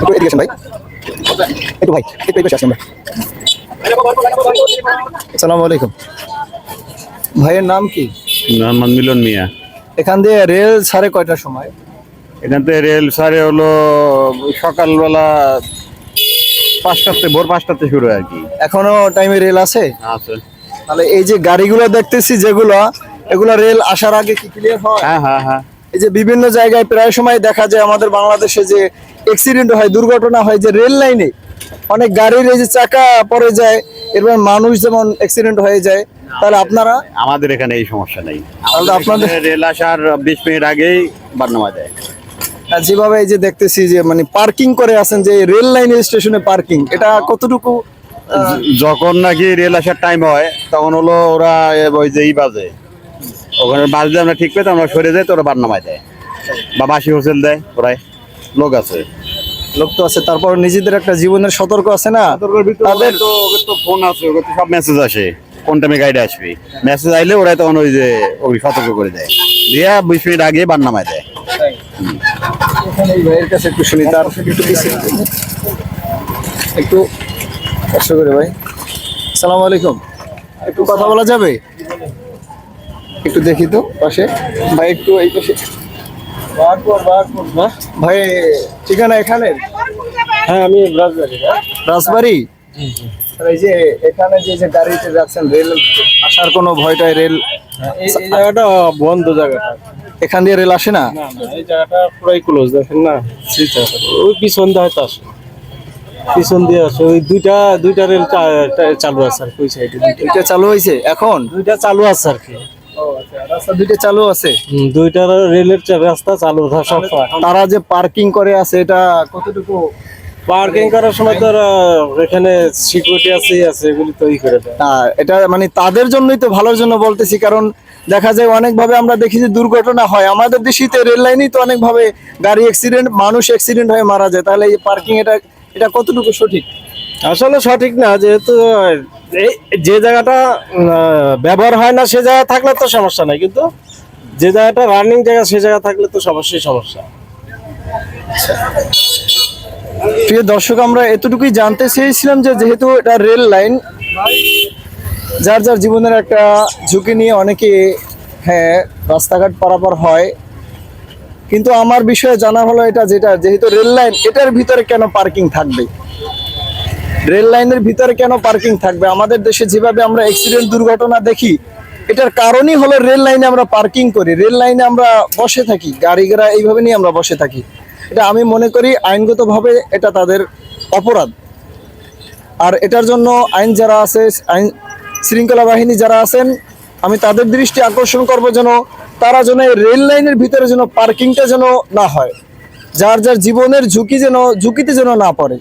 একটু এদিকে আসেন ভাই, একটু ভাই একটু এই পাশে আসেন ভাই। আসসালামু আলাইকুম। ভাইয়ের নাম কি? মোহাম্মদ মিলন মিয়া। এখান দিয়ে রেল ছাড়ে কয়টার সময়? এখান থেকে রেল সারে হলো সকালবেলা 5টাতে, ভোর 5টাতে শুরু হয় আর কি। এখনো টাইমে রেল আছে? আছে। তাহলে এই যে গাড়িগুলো দেখতেছি যেগুলো, এগুলো রেল আসার আগে কি ক্লিয়ার হয়? হ্যাঁ হ্যাঁ হ্যাঁ। এই যে বিভিন্ন জায়গায় প্রায় সময় দেখা যায় আমাদের বাংলাদেশে যে অ্যাক্সিডেন্ট হয়, দুর্ঘটনা হয়, যে রেল লাইনে অনেক গাড়ির এই যে চাকা পড়ে যায়, এরপর মানুষ যেমন অ্যাক্সিডেন্ট হয়ে যায়। তাহলে আপনারা? আমাদের এখানে এই সমস্যা নেই। তাহলে আপনাদের রেল আসার 20 মিনিট আগেই বান্নামা দেয়। যেভাবে এই যে দেখতেছি যে মানে পার্কিং করে আছেন, যে রেল লাইন স্টেশনে পার্কিং, এটা কতটুকু? যখন নাকি রেল আসার টাইম হয় তখন হলো ওরা ওই যে বাজে, ওখানে বাজলে আমরা ঠিক পেতে আমরা সরে যাই, তো ওরা বান্নামায় দেয় বা বাসি হোসেল দেয়। প্রায় লোক আছে, লোক তো আছে, তারপর নিজেদের একটা জীবনের সতর্ক আছে না তাদের? তো ওদের তো ফোন আছে, ওদের তো সব মেসেজ আসে কোন টাইমে গাড়ি আসবে। মেসেজ আইলে ওরা তখন ওই যে ওই সতর্ক করে দেয়, দিয়া 20 মিনিট আগে বান্নামায় দেয়। এখানে এই ভাইয়ের কাছে একটু শুনি, তার একটু পিছিয়ে একটু কষ্ট করে। ভাই আসসালামু আলাইকুম, একটু কথা বলা যাবে? একটু দেখি তো পাশে ভাই, একটু এই পাশে। ভাই ঠিকানা এখানে? হ্যাঁ, আমি রাজবাড়ি। রাজবাড়ি। আর এই যে এখানে যে যে গাড়িতে যাচ্ছেন, রেল আসার কোনো ভয়টাই? রেল এই জায়গাটা বন্ধ, জায়গাটা এখান দিয়ে রেল আসে না? এই জায়গাটা পুরাই ক্লোজ, দেখেন না। ওই পিছন দিয়ে হয়তো আসে, পিছন দিয়ে আসে। ওই দুইটা রেল চালু আছে আর কি, ওই সাইডে দুইটা চালু হয়েছে এখন? দুইটা চালু আছে আর কি। রাস্তা দুইটা চালু আছে? দুইটা রেলের রাস্তা চালু সব সময়। তারা যে পার্কিং করে আছে, এটা কতটুকু? পার্কিং করার সময় তো এখানে সিকিউরিটি আছে, এগুলি তৈরি করে দেয়। এটা মানে তাদের জন্যই তো, ভালোর জন্য বলতেছি। কারণ দেখা যায় অনেক ভাবে আমরা দেখি যে দুর্ঘটনা হয় আমাদের দেশে, রেল লাইনেই তো অনেক ভাবে গাড়ি অ্যাক্সিডেন্ট, মানুষ অ্যাক্সিডেন্ট হয়ে মারা যায়। তাহলে এই পার্কিং এটা কতটুকু সঠিক? আসলে সঠিক না, যেহেতু যে জায়গাটা ব্যবহার হয় না সে জায়গা থাকলে তো সমস্যা নাই, কিন্তু যে জায়গাটা রানিং জায়গা সে জায়গা থাকলে তো অবশ্যই সমস্যা। প্রিয় দর্শক, আমরা এতটুকুই জানতে চেয়েছিলাম যে যেহেতু এটা রেল লাইন, যার যার জীবনের একটা ঝুঁকি নিয়ে অনেকে হ্যাঁ রাস্তাঘাট পারাপার হয়। কিন্তু আমার বিষয়ে জানা হলো এটা, যেহেতু রেল লাইন, এটার ভিতরে কেন পার্কিং থাকবে? রেল লাইনের ভিতরে কেন পার্কিং থাকবে? আমাদের দেশে যেভাবে আমরা অ্যাক্সিডেন্ট, দুর্ঘটনা দেখি, এটার কারণই হলো রেল লাইনে আমরা পার্কিং করি, রেল লাইনে আমরা বসে থাকি, গাড়ি ঘোড়া এইভাবে নিয়ে আমরা বসে থাকি। এটা আমি মনে করি আইনগতভাবে এটা তাদের অপরাধ। আর এটার জন্য আইন যারা আছে, আইন শৃঙ্খলা বাহিনী যারা আছেন, আমি তাদের দৃষ্টি আকর্ষণ করব যেন তারা যেন রেল লাইনের ভিতরে যেন পার্কিংটা যেন না হয়, যার যার জীবনের ঝুঁকিতে যেন না পড়ে।